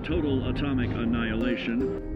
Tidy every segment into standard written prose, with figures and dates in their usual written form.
total atomic annihilation.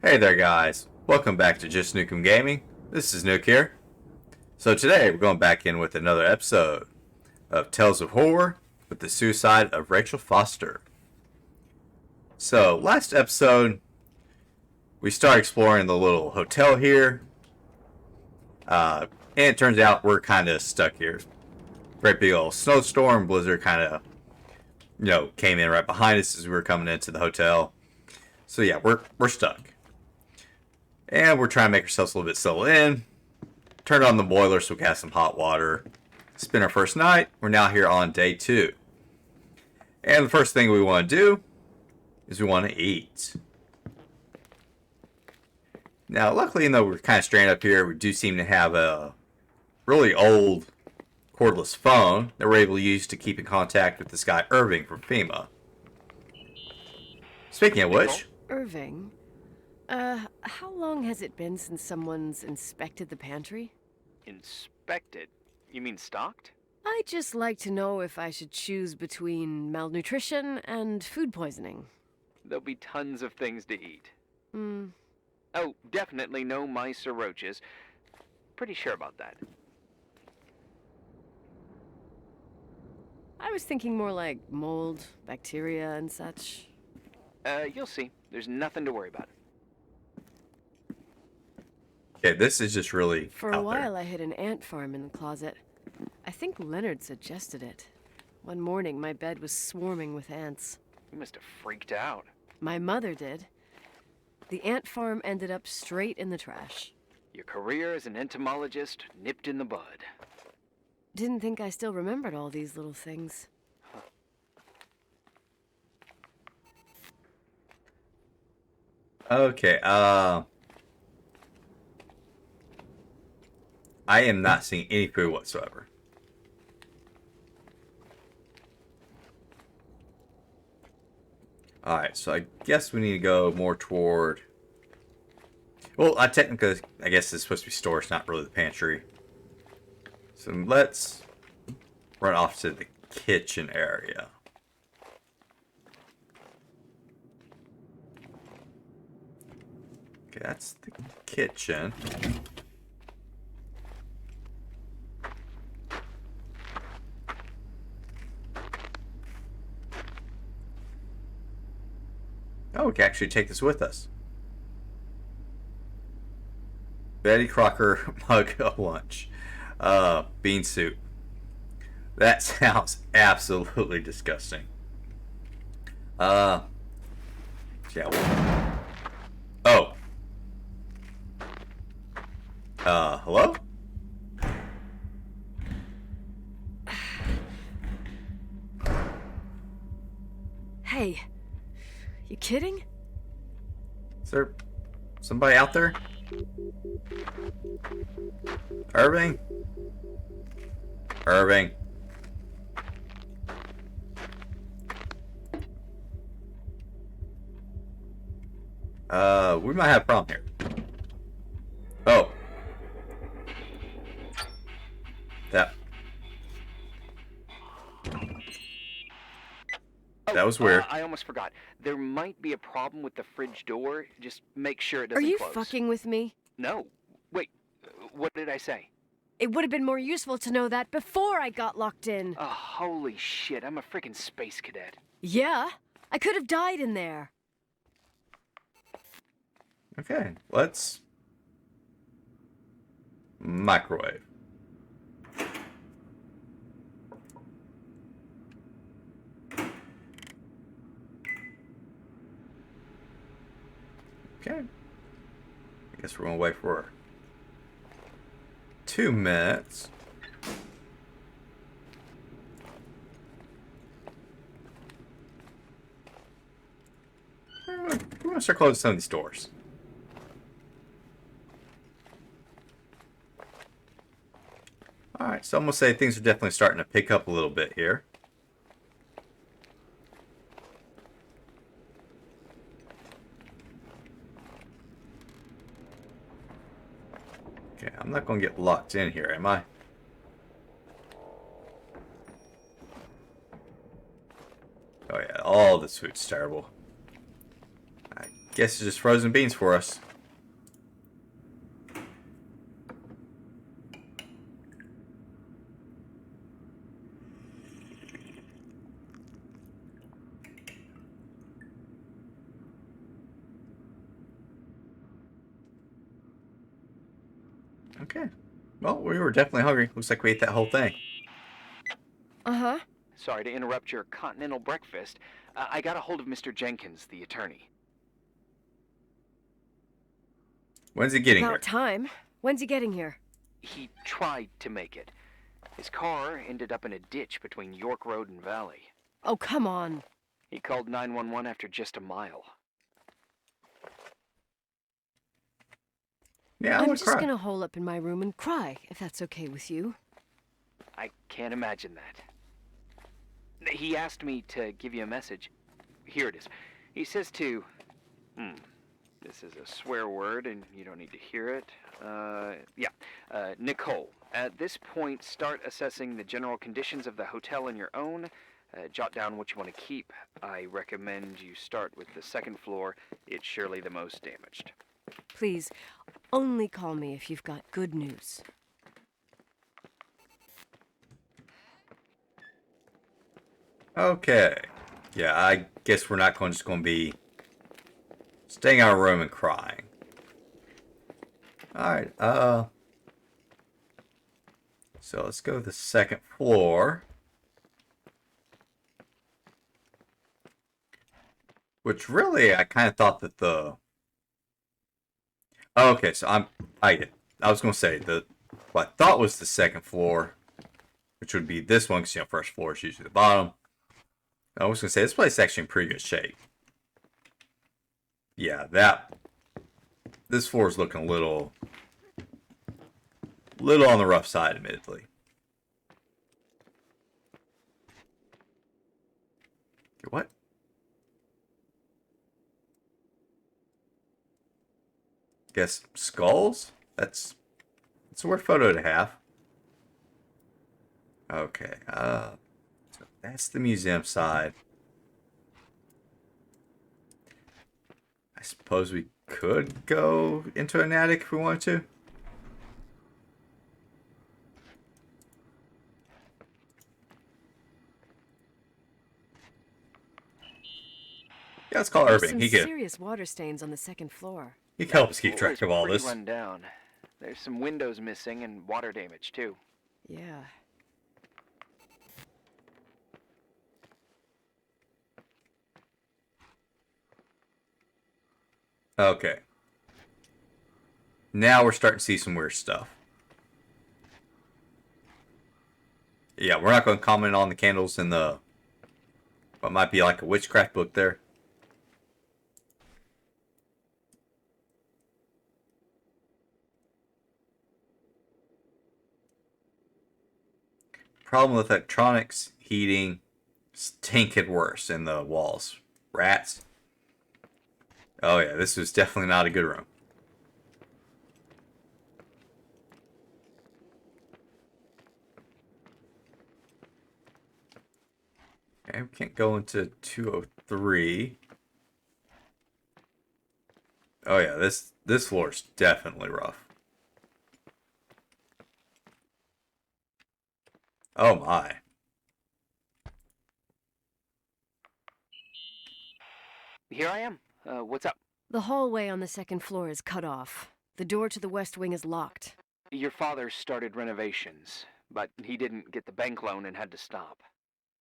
Hey there guys, welcome back to Just Nukem Gaming. This is Nuke here. So today we're going back in with another episode of Tales of Horror with the suicide of Rachel Foster. So last episode we started exploring the little hotel here, and it turns out we're kind of stuck here. Great big old snowstorm, blizzard kind of came in right behind us as we were coming into the hotel. So yeah, we're stuck. And we're trying to make ourselves a little bit settled in. Turn on the boiler so we can have some hot water. Spend our first night. We're now here on day 2. And the first thing we want to do is we want to eat. Now, luckily, even though we're kind of stranded up here, we do seem to have a really old cordless phone that we're able to use to keep in contact with this guy, Irving, from FEMA. Speaking of which... Irving? How long has it been since someone's inspected the pantry? Inspected? You mean stocked? I'd just like to know if I should choose between malnutrition and food poisoning. There'll be tons of things to eat. Oh, definitely no mice or roaches. Pretty sure about that. I was thinking more like mold, bacteria, and such. You'll see. There's nothing to worry about. Okay, this is just really For a while, I hid an ant farm in the closet. I think Leonard suggested it. One morning, my bed was swarming with ants. You must have freaked out. My mother did. The ant farm ended up straight in the trash. Your career as an entomologist nipped in the bud. Didn't think I still remembered all these little things. Okay, I am not seeing any food whatsoever. Alright, so I guess we need to go more toward... Well, technically, I guess it's supposed to be storage, not really the pantry. So let's run off to the kitchen area. Okay, that's the kitchen. Oh, we can actually take this with us. Betty Crocker mug of lunch. Bean soup. That sounds absolutely disgusting. Yeah. Oh. Hello? Hey, you kidding? Is there somebody out there? Irving? Irving? We might have a problem here. Oh. That was weird. I almost forgot. There might be a problem with the fridge door. Just make sure it doesn't Are you close. fucking with me? No. Wait, what did I say? It would have been more useful to know that before I got locked in. Oh, holy shit, I'm a freaking space cadet. Yeah, I could have died in there. Okay, let's microwave. Okay. I guess we're gonna wait for 2 minutes. going to start closing some of these doors. Alright, so I'm going to say things are definitely starting to pick up a little bit here. Okay, I'm not going to get locked in here, am I? Oh yeah, all this food's terrible. I guess it's just frozen beans for us. Okay. Well, we were definitely hungry. Looks like we ate that whole thing. Uh-huh. Sorry to interrupt your continental breakfast. I got a hold of Mr. Jenkins, the attorney. When's he getting About here? time. When's he getting here? He tried to make it. His car ended up in a ditch between York Road and Valley. Oh, come on. He called 911 after just a mile. Yeah, I'm would just cry. gonna hole up in my room and cry, if that's okay with you. I can't imagine that. He asked me to give you a message. Here it is. He says to... This is a swear word, and you don't need to hear it. Nicole, at this point, start assessing the general conditions of the hotel on your own. Jot down what you want to keep. I recommend you start with the second floor. It's surely the most damaged. Please, only call me if you've got good news. Okay. Yeah, I guess we're not just going to be staying in our room and crying. Alright, so let's go to the second floor. Which really, I kind of thought that the... Oh, okay, so I was going to say, what I thought was the second floor, which would be this one, because, first floor is usually the bottom. I was going to say, this place is actually in pretty good shape. Yeah, this floor is looking a little on the rough side, admittedly. What? Guess skulls? That's a weird photo to have. Okay, so that's the museum side. I suppose we could go into an attic if we wanted to. Yeah, let's call Irving. Some He can serious water stains on the second floor. help us keep Floor track is of all pretty this. run down. There's some windows missing and water damage, too. Yeah. Okay. Now we're starting to see some weird stuff. Yeah, we're not going to comment on the candles in the... what might be like a witchcraft book there. Problem with electronics, heating, stinking worse in the walls. Rats. Oh yeah, this was definitely not a good room. Okay, we can't go into 203. Oh yeah, this floor is definitely rough. Oh my. Here I am. What's up? The hallway on the second floor is cut off. The door to the west wing is locked. Your father started renovations, but he didn't get the bank loan and had to stop.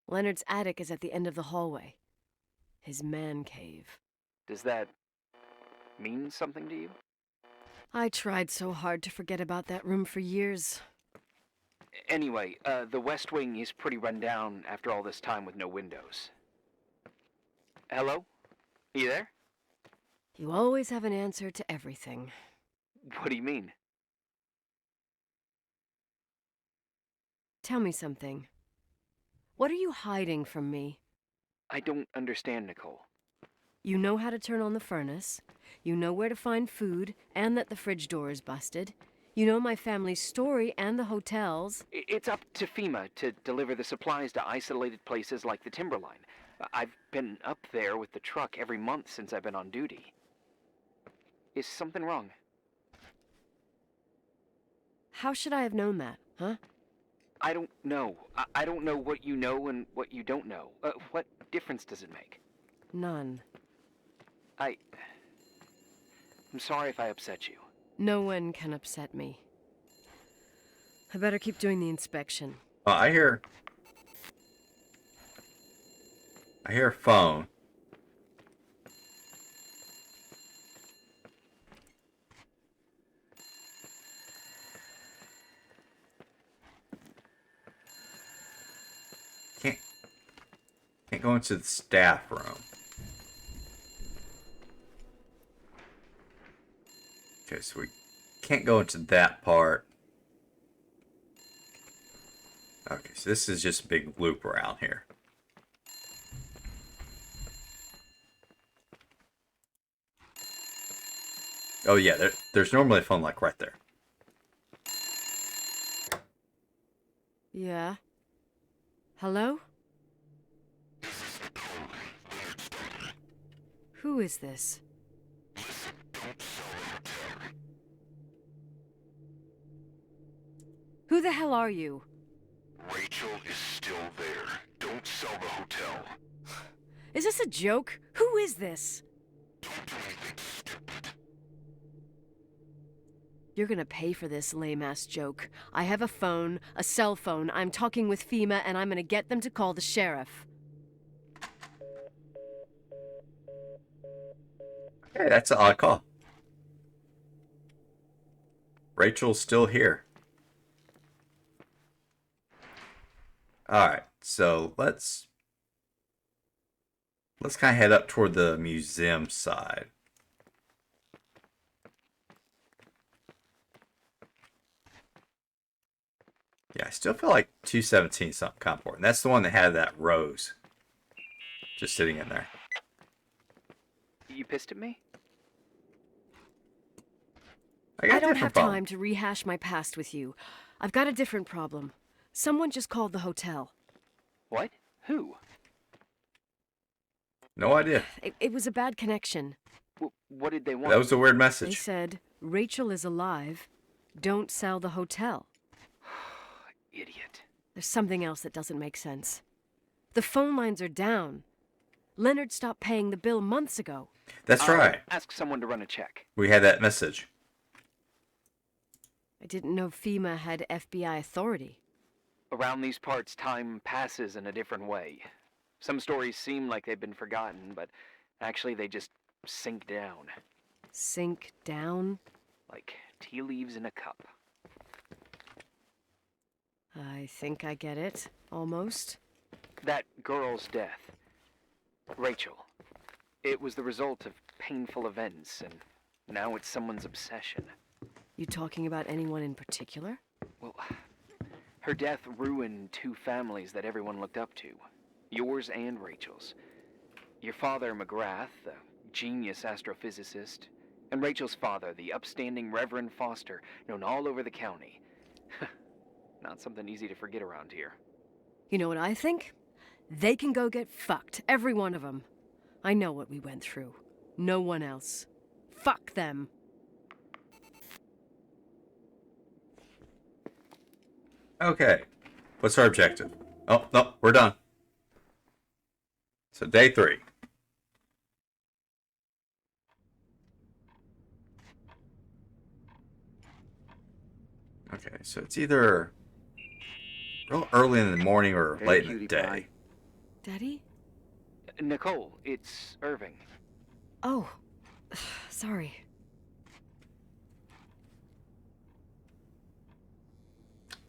Leonard's attic is at the end of the hallway. His man cave. Does that mean something to you? I tried so hard to forget about that room for years. Anyway, the west wing is pretty run down after all this time with no windows. Hello? Are you there? You always have an answer to everything. What do you mean? Tell me something. What are you hiding from me? I don't understand, Nicole. You know how to turn on the furnace. You know where to find food, and that the fridge door is busted. You know my family's story and the hotels. It's up to FEMA to deliver the supplies to isolated places like the Timberline. I've been up there with the truck every month since I've been on duty. Is something wrong? How should I have known that, huh? I don't know. I don't know what you know and what you don't know. What difference does it make? None. I'm sorry if I upset you. No one can upset me. I better keep doing the inspection. Oh, I hear a phone. Can't go into the staff room. Okay, so we can't go into that part. Okay, so this is just a big loop around here. Oh yeah, there's normally a phone like right there. Yeah? Hello? Who is this? Who the hell are you? Rachel is still there. Don't sell the hotel. Is this a joke? Who is this? Don't do anything stupid. You're gonna pay for this lame-ass joke. I have a phone, a cell phone. I'm talking with FEMA, and I'm gonna get them to call the sheriff. Hey, that's an odd call. Rachel's still here. Alright, so let's kind of head up toward the museum side. Yeah, I still feel like 217 is something kind of important. That's the one that had that rose just sitting in there. You pissed at me? I got I a don't different have problem. time to rehash my past with you. I've got a different problem. Someone just called the hotel. What? Who? No idea. It was a bad connection. What did they want? That was a weird They message. said, Rachel is alive. Don't sell the hotel. Idiot. There's something else that doesn't make sense. The phone lines are down. Leonard stopped paying the bill months ago. That's I'll right. Ask someone to run a check. We had that message. I didn't know FEMA had FBI authority. Around these parts, time passes in a different way. Some stories seem like they've been forgotten, but actually they just sink down. Sink down? Like tea leaves in a cup. I think I get it. Almost. That girl's death. Rachel. It was the result of painful events, and now it's someone's obsession. You talking about anyone in particular? Well, her death ruined two families that everyone looked up to. Yours and Rachel's. Your father, McGrath, the genius astrophysicist, and Rachel's father, the upstanding Reverend Foster, known all over the county. Not something easy to forget around here. You know what I think? They can go get fucked, every one of them. I know what we went through. No one else. Fuck them. Okay. What's our objective? Oh, no, we're done. So day 3. Okay, so it's either real early in the morning or Hey, late in the cutie day. pie. Daddy? Nicole, it's Irving. Oh, sorry.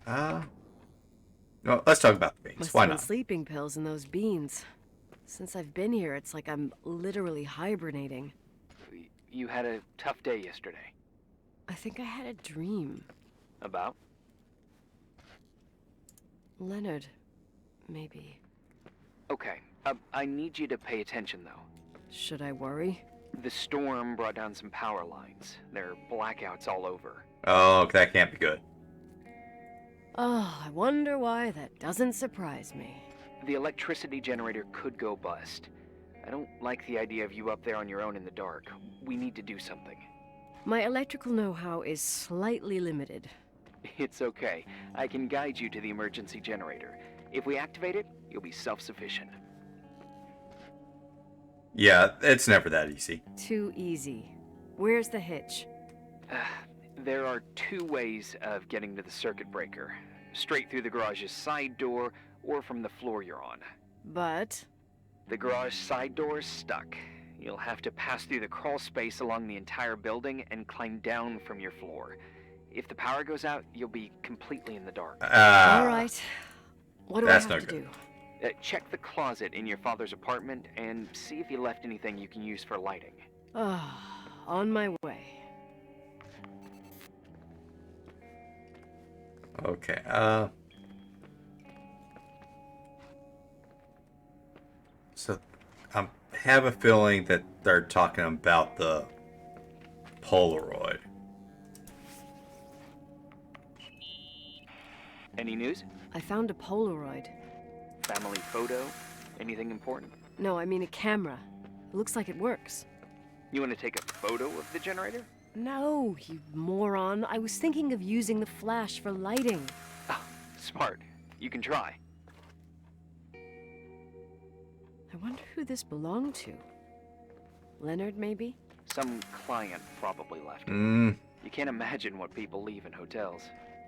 No, let's talk about the beans. Must Why have been not? sleeping pills and those beans. Since I've been here, it's like I'm literally hibernating. You had a tough day yesterday. I think I had a dream. About? Leonard, maybe. Okay, I need you to pay attention, though. Should I worry? The storm brought down some power lines. There are blackouts all over. Oh, that can't be good. Oh, I wonder why that doesn't surprise me. The electricity generator could go bust. I don't like the idea of you up there on your own in the dark. We need to do something. My electrical know-how is slightly limited. It's okay. I can guide you to the emergency generator. If we activate it, you'll be self-sufficient. Yeah, it's never that easy. Too easy. Where's the hitch? There are two ways of getting to the circuit breaker. Straight through the garage's side door, or from the floor you're on. But... The garage side door is stuck. You'll have to pass through the crawl space along the entire building and climb down from your floor. If the power goes out, you'll be completely in the dark. All right. What do I have to do? Check the closet in your father's apartment and see if you left anything you can use for lighting. On my way. Okay, so I have a feeling that they're talking about the Polaroid. Any news? I found a Polaroid. Family photo? Anything important? No, I mean a camera. It looks like it works. You want to take a photo of the generator? No, you moron. I was thinking of using the flash for lighting. Oh, smart. You can try. I wonder who this belonged to. Leonard, maybe? Some client probably left it. You can't imagine what people leave in hotels.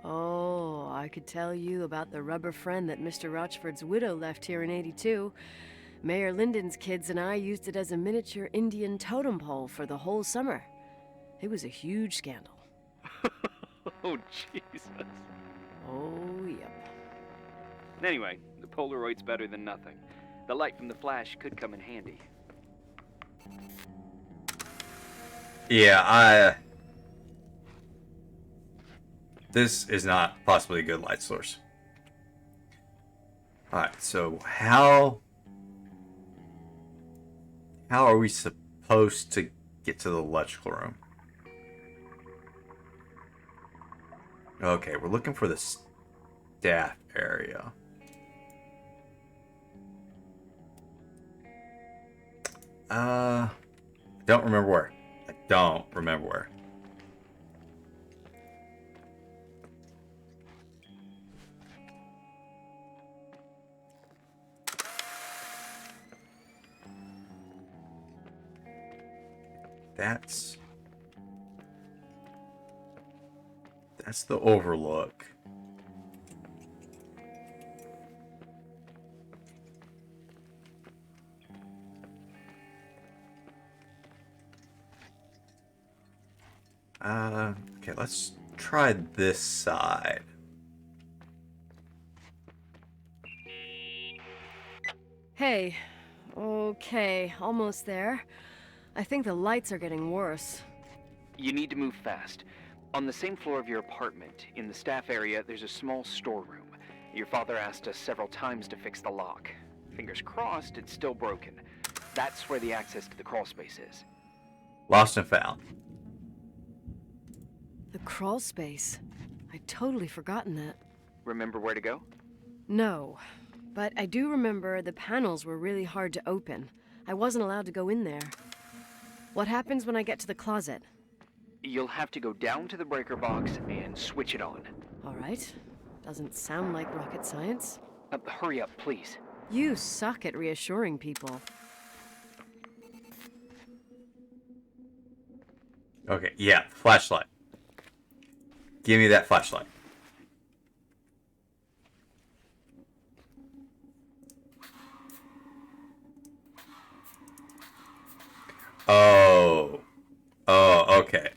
Oh, I could tell you about the rubber friend that Mr. Rochford's widow left here in '82. Mayor Linden's kids and I used it as a miniature Indian totem pole for the whole summer. It was a huge scandal. Oh, Jesus. Oh, yep. Anyway, the Polaroid's better than nothing. The light from the flash could come in handy. Yeah, this is not possibly a good light source. Alright, so how are we supposed to get to the electrical room? Okay, we're looking for the staff area. Don't remember where. I don't remember where. That's the overlook. Okay, let's try this side. Hey. Okay, almost there. I think the lights are getting worse. You need to move fast. On the same floor of your apartment, in the staff area, there's a small storeroom. Your father asked us several times to fix the lock. Fingers crossed, it's still broken. That's where the access to the crawl space is. Lost and found. The crawl space. I'd totally forgotten that. Remember where to go? No, but I do remember the panels were really hard to open. I wasn't allowed to go in there. What happens when I get to the closet? You'll have to go down to the breaker box and switch it on. All right. Doesn't sound like rocket science. Hurry up, please. You suck at reassuring people. Okay, yeah, flashlight. Give me that flashlight. Oh, okay.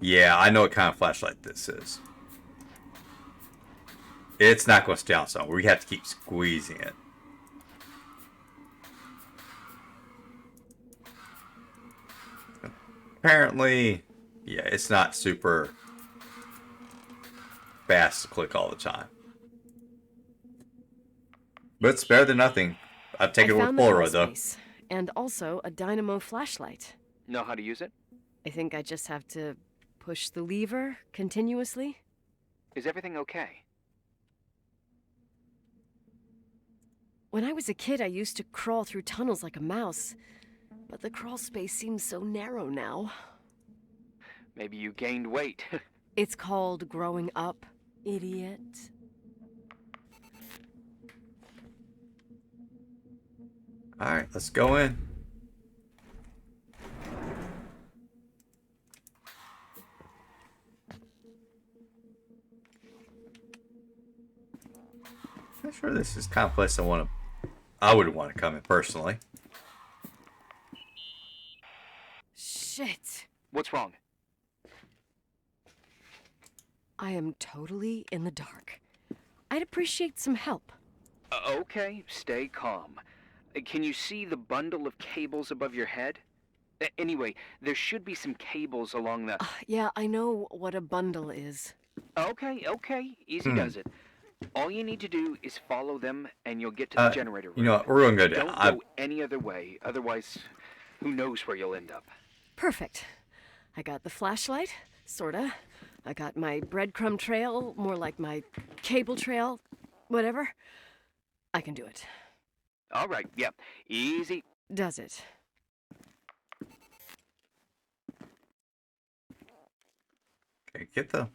Yeah, I know what kind of flashlight this is. It's not going to stay on its own. We have to keep squeezing it. apparently, yeah, it's not super fast to click all the time. But it's better than nothing. I'd take I it with found the crawl Polaroid, though. space, and also a dynamo flashlight. Know how to use it? I think I just have to push the lever continuously. Is everything okay? When I was a kid, I used to crawl through tunnels like a mouse, but the crawl space seems so narrow now. Maybe you gained weight. It's called growing up, idiot. Alright, let's go in. I'm sure this is kind of place I would want to come in personally. Shit. What's wrong? I am totally in the dark. I'd appreciate some help. Okay, stay calm. Can you see the bundle of cables above your head? Anyway, there should be some cables along the... Yeah, I know what a bundle is. Okay, easy does it. All you need to do is follow them and you'll get to the generator room. You know what? We're going to go down. Don't go any other way, otherwise who knows where you'll end up. Perfect. I got the flashlight, sorta. I got my breadcrumb trail, more like my cable trail, whatever. I can do it. All right, yeah, easy. Does it? Okay, get the...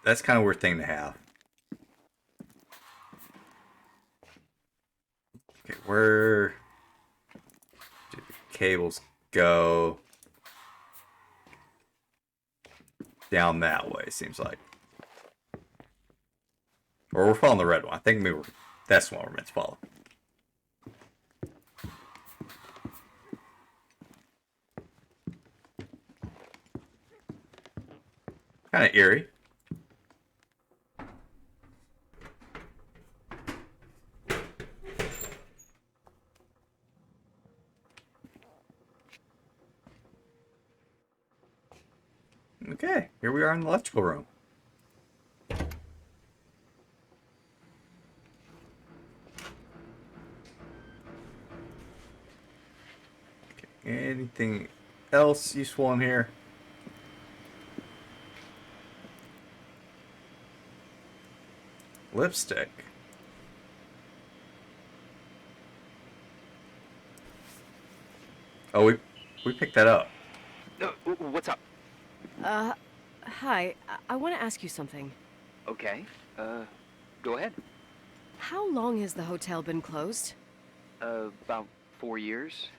That's kind of a weird thing to have. Okay, where do the cables go? Down that way, seems like. Or we're following the red one. I think maybe that's the one we're meant to follow. Kind of eerie. Okay, here we are in the electrical room. Okay, anything else useful in here? Lipstick. Oh, we picked that up. What's up? Hi. I want to ask you something. Okay, go ahead. How long has the hotel been closed? About 4 years.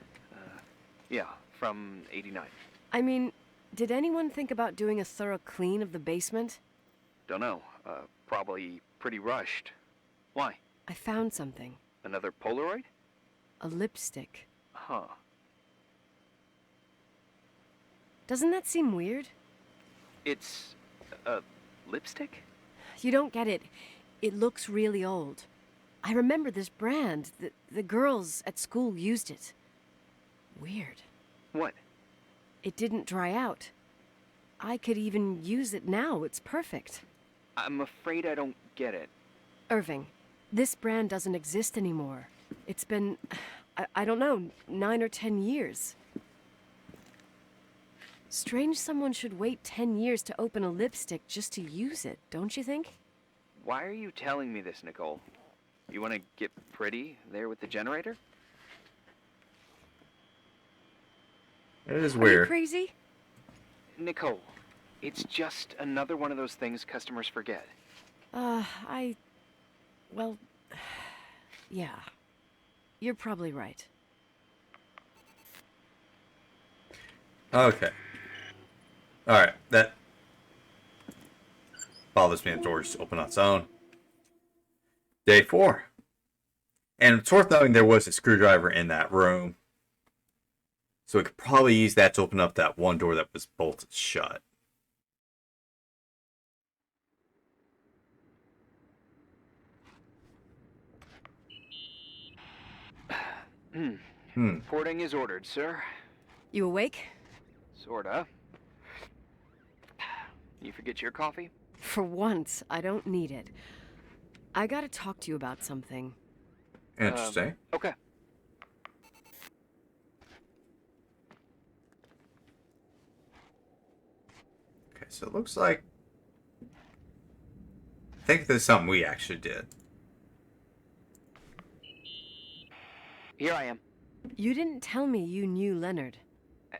Yeah, from 89. I mean, did anyone think about doing a thorough clean of the basement? Don't know, probably pretty rushed. Why? I found something. Another Polaroid? A lipstick. Huh. Doesn't that seem weird? It's a lipstick? You don't get it. It looks really old. I remember this brand. The girls at school used it. Weird. What? It didn't dry out. I could even use it now. It's perfect. I'm afraid I don't get it. Irving, this brand doesn't exist anymore. It's been, I don't know, 9 or 10 years. Strange someone should wait 10 years to open a lipstick just to use it, don't you think? Why are you telling me this, Nicole? You want to get pretty there with the generator? It is Are you weird. crazy? Nicole, it's just another one of those things customers forget. Well, yeah. You're probably right. Okay. Alright, that bothers me. The door just opened on its own. Day 4. And it's worth noting there was a screwdriver in that room. So we could probably use that to open up that one door that was bolted shut. Reporting is ordered, sir. You awake? Sorta. You forget your coffee? For once, I don't need it. I gotta talk to you about something. Interesting. Okay. Okay, so it looks like... I think this is something we actually did. Here I am. You didn't tell me you knew Leonard.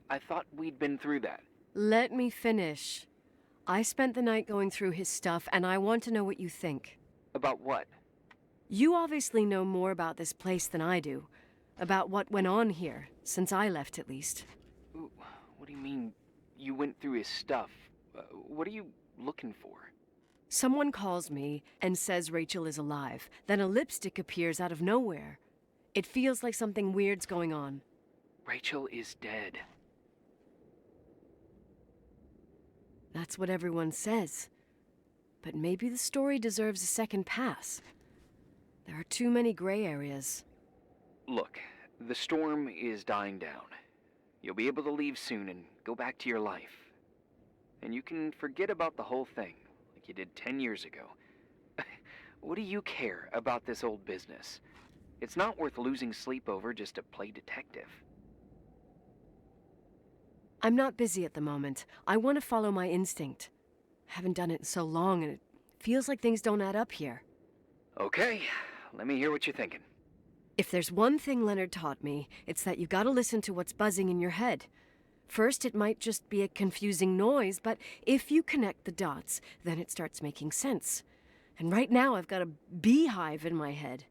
I thought we'd been through that. Let me finish. I spent the night going through his stuff, and I want to know what you think. About what? You obviously know more about this place than I do. About what went on here, since I left at least. Ooh, what do you mean, you went through his stuff? What are you looking for? Someone calls me and says Rachel is alive. Then a lipstick appears out of nowhere. It feels like something weird's going on. Rachel is dead. That's what everyone says. But maybe the story deserves a second pass. There are too many gray areas. Look, the storm is dying down. You'll be able to leave soon and go back to your life. And you can forget about the whole thing, like you did 10 years ago. What do you care about this old business? It's not worth losing sleep over just to play detective. I'm not busy at the moment. I want to follow my instinct. Haven't done it in so long, and it feels like things don't add up here. Okay, let me hear what you're thinking. If there's one thing Leonard taught me, it's that you gotta listen to what's buzzing in your head. First, it might just be a confusing noise, but if you connect the dots, then it starts making sense. And right now, I've got a beehive in my head.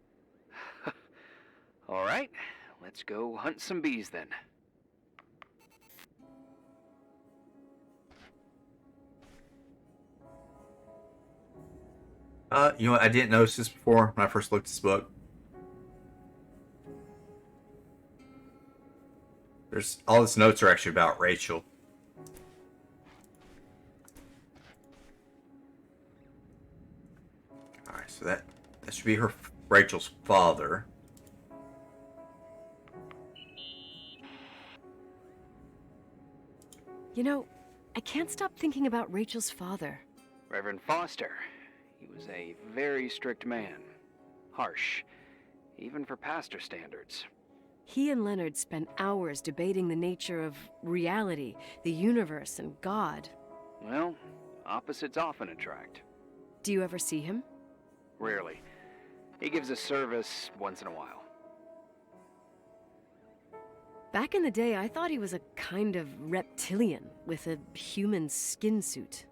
All right, let's go hunt some bees then. You know what? I didn't notice this before when I first looked at this book. All these notes are actually about Rachel. Alright, so that should be Rachel's father. You know, I can't stop thinking about Rachel's father. Reverend Foster. He was a very strict man. Harsh, even for pastor standards. He and Leonard spent hours debating the nature of reality, the universe, and God. Well, opposites often attract. Do you ever see him? Rarely. He gives a service once in a while. Back in the day, I thought he was a kind of reptilian with a human skin suit.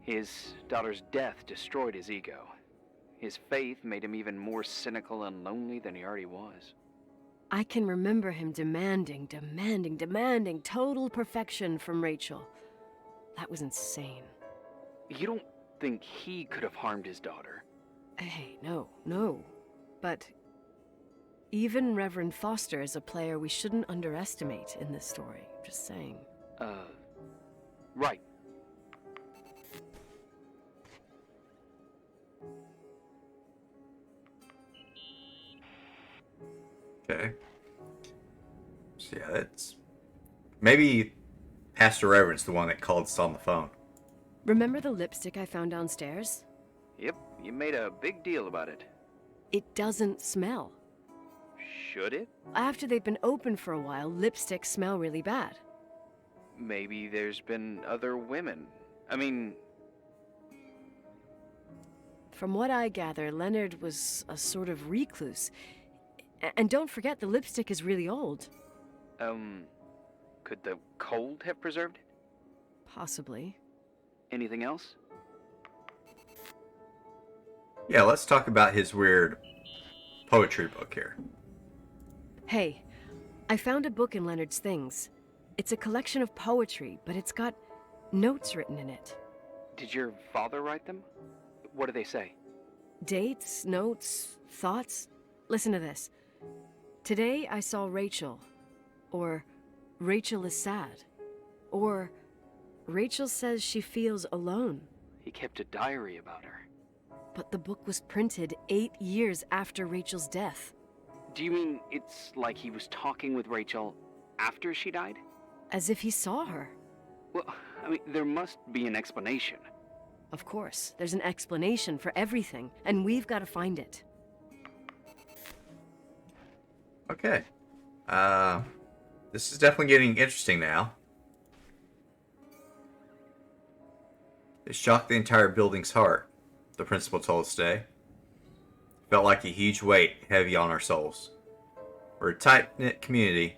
His daughter's death destroyed his ego. His faith made him even more cynical and lonely than he already was. I can remember him demanding total perfection from Rachel. That was insane. You don't think he could have harmed his daughter? Hey, no. But even Reverend Foster is a player we shouldn't underestimate in this story. Just saying. Right. Okay. So yeah, that's... Maybe Pastor Reverend's the one that called us on the phone. Remember the lipstick I found downstairs? Yep, you made a big deal about it. It doesn't smell. Should it? After they've been open for a while, lipsticks smell really bad. Maybe there's been other women. I mean... From what I gather, Leonard was a sort of recluse. And don't forget, the lipstick is really old. Could the cold have preserved it? Possibly. Anything else? Yeah, let's talk about his weird poetry book here. Hey, I found a book in Leonard's things. It's a collection of poetry, but it's got notes written in it. Did your father write them? What do they say? Dates, notes, thoughts. Listen to this. Today I saw Rachel. Or Rachel is sad. Or Rachel says she feels alone. He kept a diary about her. But the book was printed 8 years after Rachel's death. Do you mean it's like he was talking with Rachel after she died? As if he saw her. Well, I mean, there must be an explanation. Of course, there's an explanation for everything, and we've got to find it. Okay. This is definitely getting interesting now. It shocked the entire building's heart, the principal told us today. Felt like a huge weight heavy on our souls. We're a tight-knit community,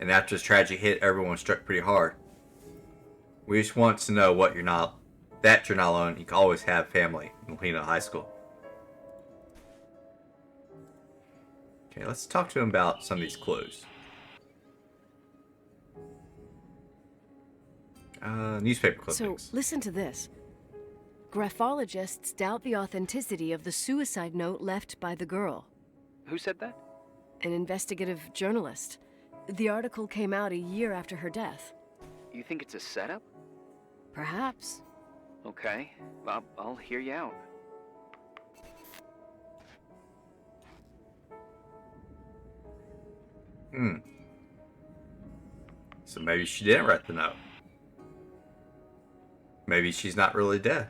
and after this tragedy hit, everyone was struck pretty hard. We just want to know that you're not alone. You can always have family in Lena High School. Okay, let's talk to him about some of these clues. Newspaper clippings. So, listen to this. Graphologists doubt the authenticity of the suicide note left by the girl. Who said that? An investigative journalist. The article came out a year after her death. You think it's a setup? Perhaps. Okay, I'll hear you out. So maybe she didn't write the note. Maybe she's not really dead.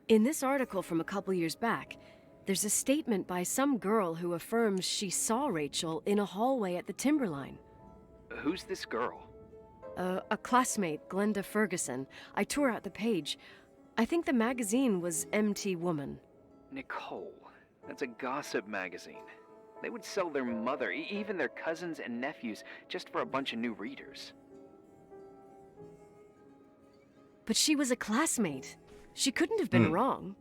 In this article from a couple years back, there's a statement by some girl who affirms she saw Rachel in a hallway at the Timberline. Who's this girl? A classmate, Glenda Ferguson. I tore out the page. I think the magazine was MT Woman. Nicole. That's a gossip magazine. They would sell their mother, even their cousins and nephews, just for a bunch of new readers. But she was a classmate. She couldn't have been wrong.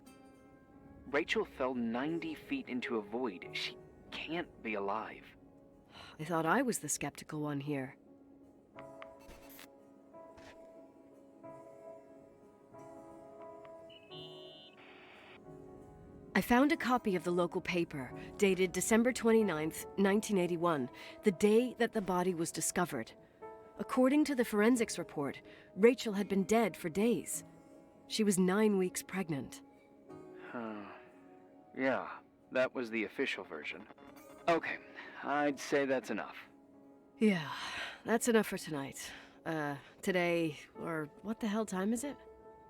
Rachel fell 90 feet into a void. She can't be alive. I thought I was the skeptical one here. I found a copy of the local paper, dated December 29th, 1981, the day that the body was discovered. According to the forensics report, Rachel had been dead for days. She was 9 weeks pregnant. Yeah, that was the official version. Okay, I'd say that's enough. Yeah, that's enough for tonight. Today, or what the hell time is it?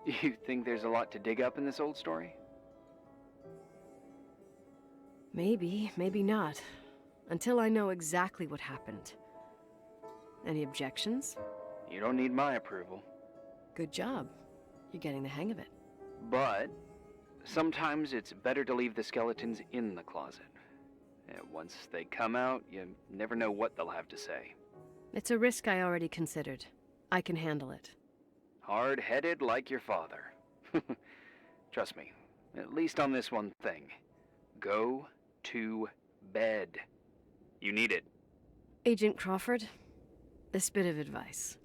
You think there's a lot to dig up in this old story? Maybe, maybe not. Until I know exactly what happened. Any objections? You don't need my approval. Good job. You're getting the hang of it. But sometimes it's better to leave the skeletons in the closet. Once they come out, you never know what they'll have to say. It's a risk I already considered. I can handle it. Hard-headed like your father. Trust me, at least on this one thing. Go to bed. You need it. Agent Crawford, this bit of advice.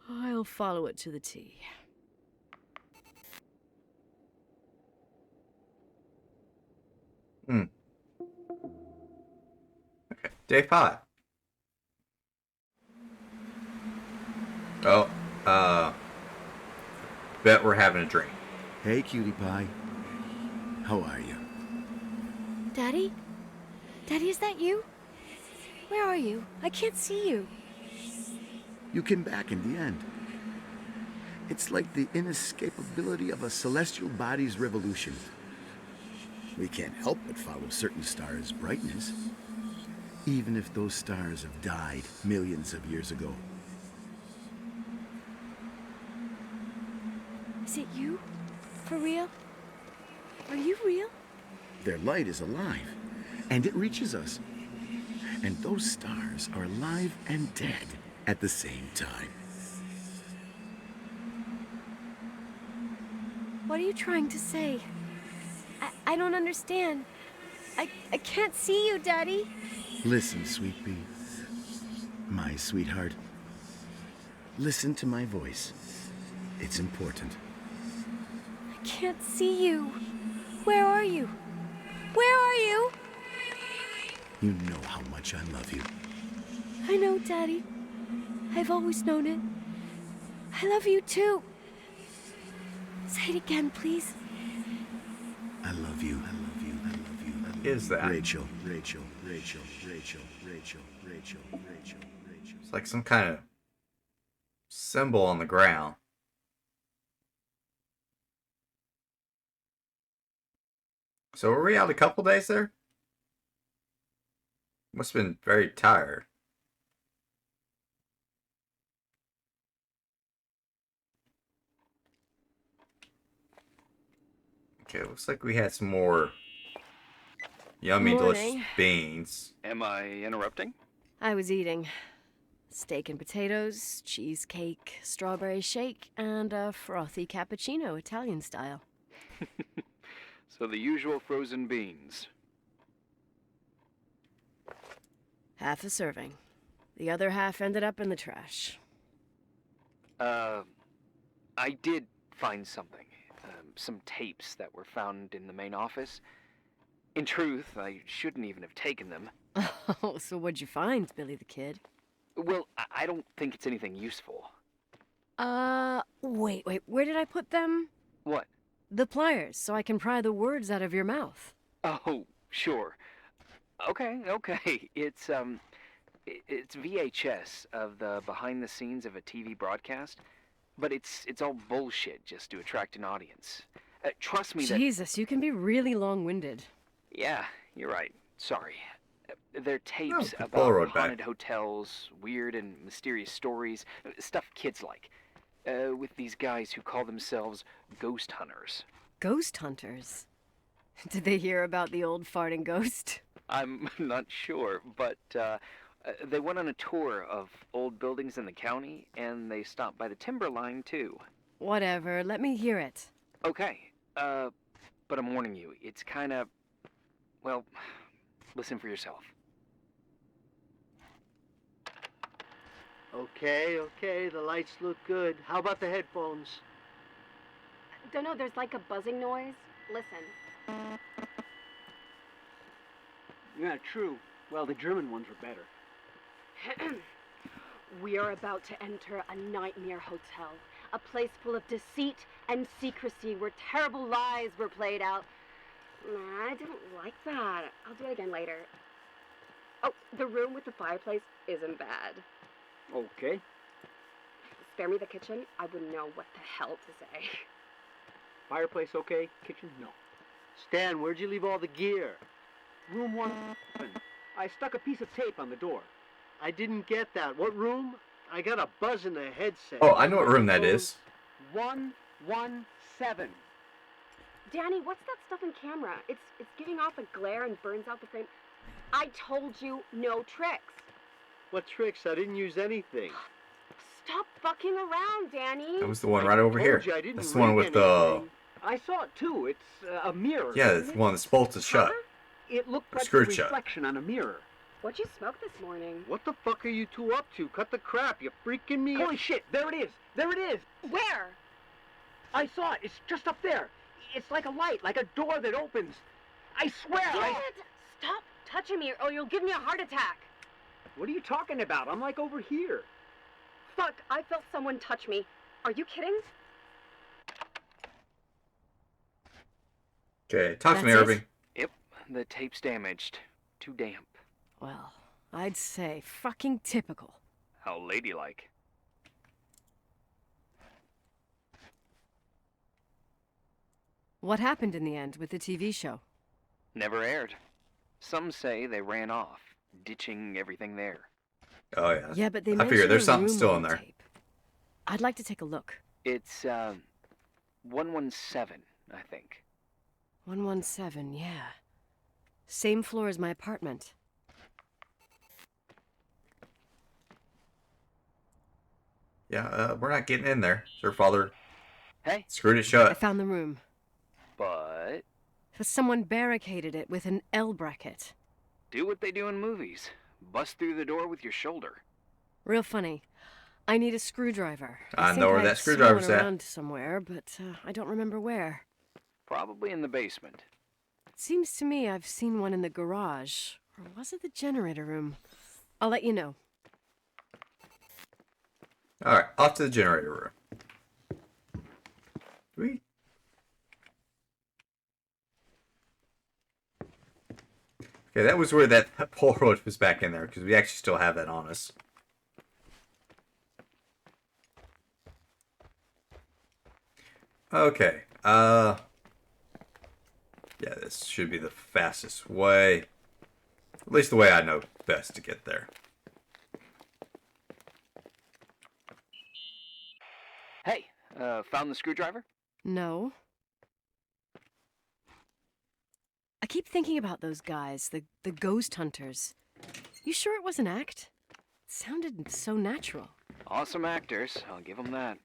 I'll follow it to the T. Okay, day 5. Oh, bet we're having a drink. Hey, cutie pie. How are you? Daddy? Daddy, is that you? Where are you? I can't see you. You came back in the end. It's like the inescapability of a celestial body's revolution. We can't help but follow certain stars' brightness, even if those stars have died millions of years ago. Is it you? For real? Are you real? Their light is alive, and it reaches us. And those stars are alive and dead at the same time. What are you trying to say? I don't understand. I can't see you, Daddy. Listen, sweet pea. My sweetheart. Listen to my voice. It's important. I can't see you. Where are you? Where are you? You know how much I love you. I know, Daddy. I've always known it. I love you too. Say it again, please. I love you. I love you. I love you. is that? Rachel, Rachel, Rachel, Rachel, Rachel, Rachel, Rachel, Rachel. It's like some kind of symbol on the ground. So were we out a couple days there? Must have been very tired. Okay, looks like we had some more yummy, delicious Morning. beans. Am I interrupting? I was eating steak and potatoes, cheesecake, strawberry shake, and a frothy cappuccino, Italian style. So the usual frozen beans. Half a serving. The other half ended up in the trash. I did find something. Some tapes that were found in the main office. In truth, I shouldn't even have taken them. Oh, so what'd you find, Billy the Kid? Well, I don't think it's anything useful. Wait, where did I put them? What? The pliers, so I can pry the words out of your mouth. Oh, sure. Okay. It's VHS of the behind the scenes of a TV broadcast, but it's all bullshit just to attract an audience. Trust me that... Jesus, you can be really long-winded. Yeah, you're right. Sorry. They're tapes Oh, about Polaroid haunted back. hotels, weird and mysterious stories, stuff kids like. With these guys who call themselves ghost hunters. Ghost hunters? Did they hear about the old farting ghost? I'm not sure, but they went on a tour of old buildings in the county, and they stopped by the timberline, too. Whatever, let me hear it. Okay, but I'm warning you, it's kind of... Well, listen for yourself. Okay, the lights look good. How about the headphones? Don't know, there's like a buzzing noise. Listen. Yeah, true. Well, the German ones were better. We are about to enter a nightmare hotel. A place full of deceit and secrecy where terrible lies were played out. Nah, I didn't like that. I'll do it again later. Oh, the room with the fireplace isn't bad. Okay. Spare me the kitchen. I wouldn't know what the hell to say. Fireplace okay? Kitchen? No. Stan, where'd you leave all the gear? Room 111. I stuck a piece of tape on the door. I didn't get that. What room? I got a buzz in the headset. Oh, I know what room that is. 117. Danny, what's that stuff in camera? It's giving off a glare and burns out the frame. I told you no tricks. What tricks? I didn't use anything. Stop fucking around, Danny. That was the one right over here. Told you I didn't That's the one rig with the... anything. I saw it too. It's a mirror. Yeah, it's the one that's bolted shut. It looked like a Screwed shut. reflection on a mirror. What'd you smoke this morning? What the fuck are you two up to? Cut the crap. You freaking me. Holy shit. There it is. There it is. Where? I saw it. It's just up there. It's like a light, like a door that opens. I swear. Dad! Stop touching me or you'll give me a heart attack. What are you talking about? I'm like over here. Fuck, I felt someone touch me. Are you kidding? Okay, talk to me, That's it? Irving. Yep, the tape's damaged. Too damp. Well, I'd say fucking typical. How ladylike. What happened in the end with the TV show? Never aired. Some say they ran off, ditching everything there. Oh, yeah. Yeah, but they I mentioned figure there's a something room still on in the there. tape. I'd like to take a look. It's, 117, I think. 117, yeah. Same floor as my apartment. Yeah, we're not getting in there. Their father Hey, screwed it I shut. found the room. but But someone barricaded it with an L bracket. do what they do in movies. Bust through the door with your shoulder. Real funny. I need a screwdriver. I think know where I've that seen screwdriver's one at. around somewhere, but I don't remember where. Probably in the basement. It seems to me I've seen one in the garage. Or was it the generator room? I'll let you know. Alright, off to the generator room. Sweet. Okay, that was where that Polaroid was back in there, because we actually still have that on us. Okay, yeah, this should be the fastest way. At least the way I know best to get there. Hey, found the screwdriver? No. I keep thinking about those guys, the ghost hunters. You sure it was an act? It sounded so natural. Awesome actors, I'll give them that.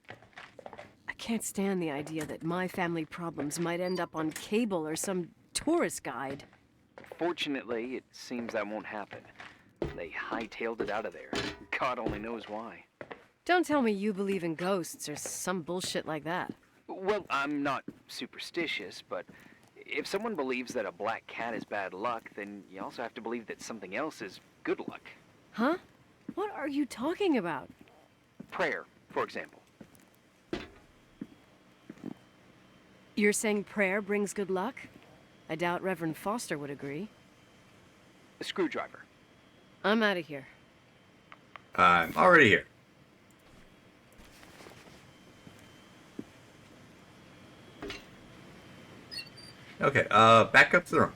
I can't stand the idea that my family problems might end up on cable or some tourist guide. Fortunately, it seems that won't happen. They hightailed it out of there. God only knows why. Don't tell me you believe in ghosts or some bullshit like that. Well, I'm not superstitious, but if someone believes that a black cat is bad luck, then you also have to believe that something else is good luck. Huh? What are you talking about? Prayer, for example. You're saying prayer brings good luck? I doubt Reverend Foster would agree. A screwdriver. I'm out of here. I'm already here. Okay, back up to the room.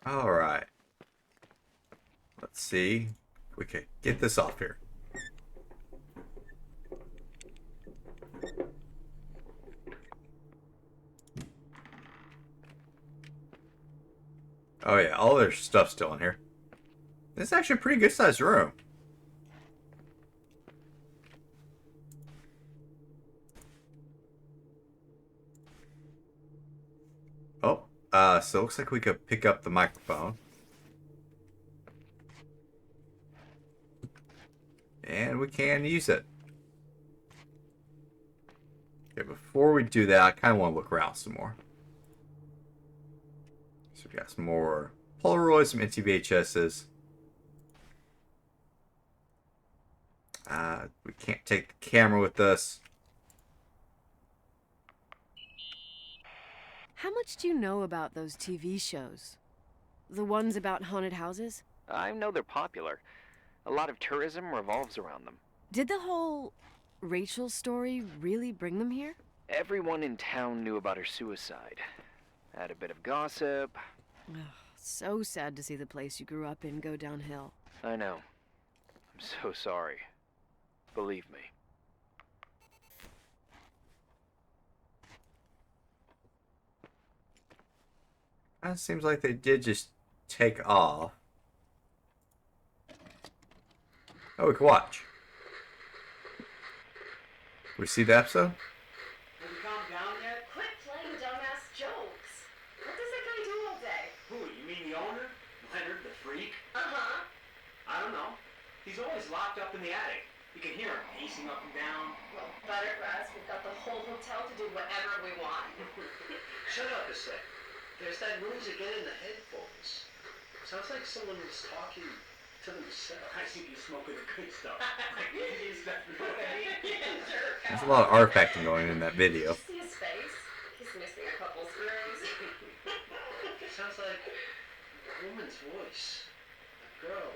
All right. Let's see if we can get this off here. Oh yeah, all their stuff's still in here. This is actually a pretty good sized room. Oh, so it looks like we could pick up the microphone. And we can use it. Okay, before we do that, I kind of want to look around some more. So we got some more Polaroids, some NTVHSs. We can't take the camera with us. How much do you know about those TV shows? The ones about haunted houses? I know they're popular. A lot of tourism revolves around them. Did the whole Rachel story really bring them here? Everyone in town knew about her suicide. Had a bit of gossip. Ugh, so sad to see the place you grew up in go downhill. I know. I'm so sorry. Believe me. It seems like they did just take off. Oh, we can watch. We see the episode? Have you calmed down yet? Quit playing dumbass jokes. What does that guy do all day? Who, you mean the owner? Leonard the freak? Uh-huh. I don't know. He's always locked up in the attic. You can hear him pacing up and down. Well, better for us. We've got the whole hotel to do whatever we want. Shut up a sec. There's that noise again in the headphones. Sounds like someone was talking to themselves. I see you smoking the good stuff. There's a lot of artifacting going in that video. See his face? He's missing a couple screws. It sounds like a woman's voice. A girl.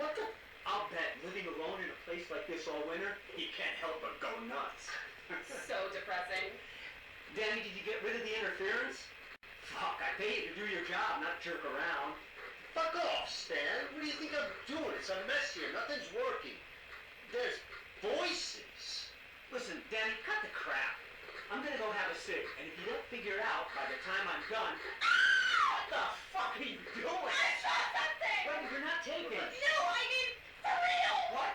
What the? I'll bet living alone in a place like this all winter, he can't help but go nuts. So depressing. Danny, did you get rid of the interference? Fuck, I pay you to do your job, not jerk around. Fuck off, Stan. What do you think I'm doing? It's a mess here. Nothing's working. There's voices. Listen, Danny, cut the crap. I'm gonna go have a cig, and if you don't figure it out by the time I'm done... What the fuck are you doing? I saw something! Wait, you're not taping. No, I mean, for real! What?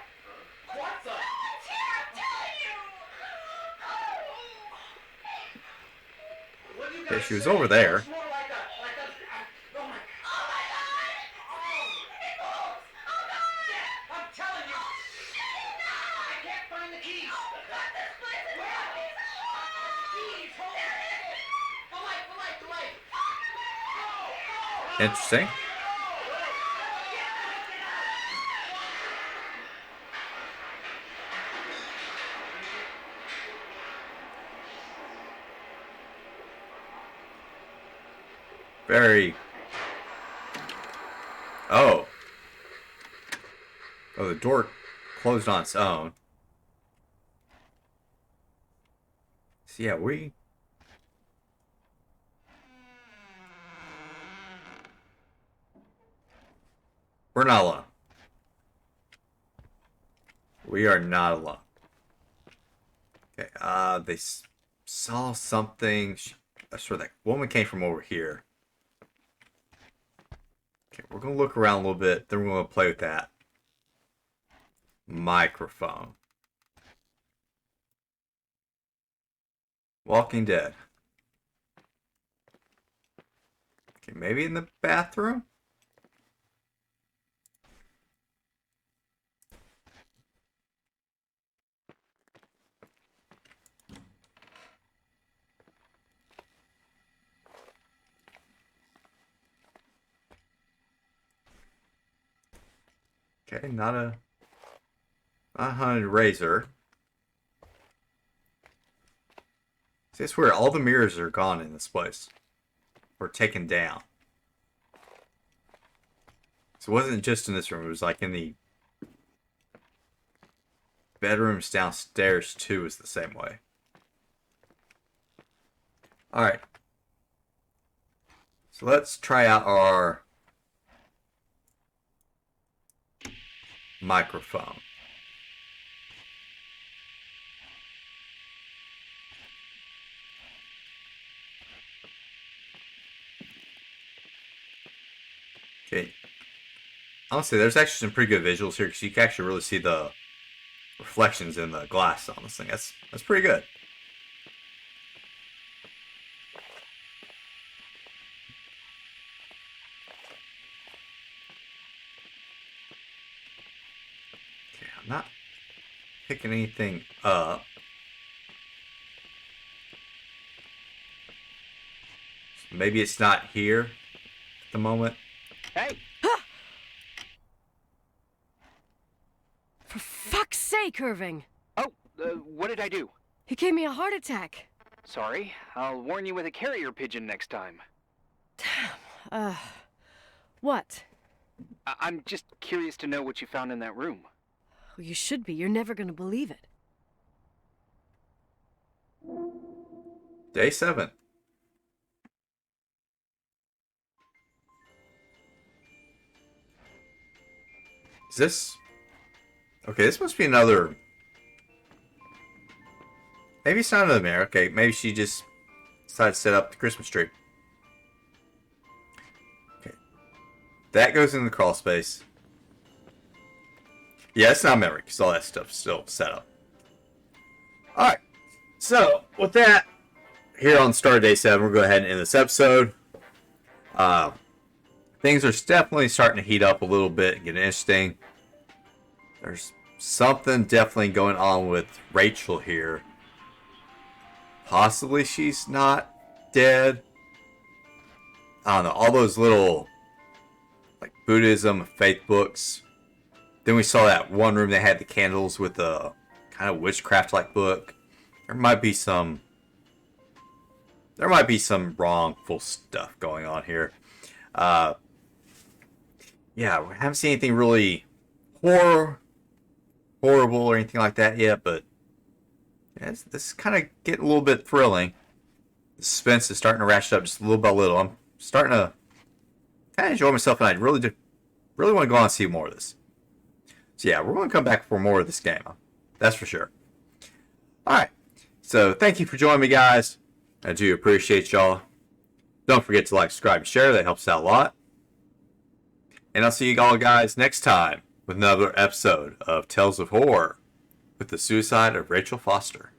What the... Someone's here, I'm telling you! What do you Okay, guys she was say? over there. It's more like a... oh my... Oh my god! It moves! Oh god! I'm telling you! Shut it now! I can't find the keys! Oh god, this place is Where? fucking Keys! Hold on! The light! The light! Interesting. Very... Oh. Oh, the door closed on its own. So yeah, we're not alone. We are not alone. Okay, they saw something. I swear that woman came from over here. Okay, we're gonna look around a little bit, then we're gonna play with that microphone. Walking Dead. Okay, maybe in the bathroom? Okay, not a haunted razor. See, I swear, all the mirrors are gone in this place. Or taken down. So it wasn't just in this room, it was like in the bedrooms downstairs too is the same way. Alright. So let's try out our microphone. Okay. Honestly, there's actually some pretty good visuals here because you can actually really see the reflections in the glass on this thing. That's pretty good. Okay, I'm not picking anything up. So maybe it's not here at the moment. Hey! For fuck's sake, Irving! Oh, what did I do? He gave me a heart attack. Sorry, I'll warn you with a carrier pigeon next time. What? I'm just curious to know what you found in that room. Well, you should be. You're never gonna believe it. Day 7. Is this... Okay, this must be another... Maybe it's not another mirror. Okay, maybe she just decided to set up the Christmas tree. Okay. That goes in the crawl space. Yeah, it's not memory, because all that stuff's still set up. Alright. So, with that, here on Start Day 7, we'll go ahead and end this episode. Things are definitely starting to heat up a little bit and get interesting. There's something definitely going on with Rachel here. Possibly she's not dead. I don't know. All those little like Buddhism faith books. Then we saw that one room that had the candles with the kind of witchcraft-like book. There might be some wrongful stuff going on here. Yeah, we haven't seen anything really horrible or anything like that yet, but yeah, this is kind of getting a little bit thrilling. The suspense is starting to ratchet up just a little by little. I'm starting to kind of enjoy myself, and I really want to go on and see more of this. So yeah, we're going to come back for more of this game. That's for sure. Alright, so thank you for joining me, guys. I do appreciate y'all. Don't forget to like, subscribe, and share. That helps out a lot. And I'll see you all guys next time with another episode of Tales of Horror with the Suicide of Rachel Foster.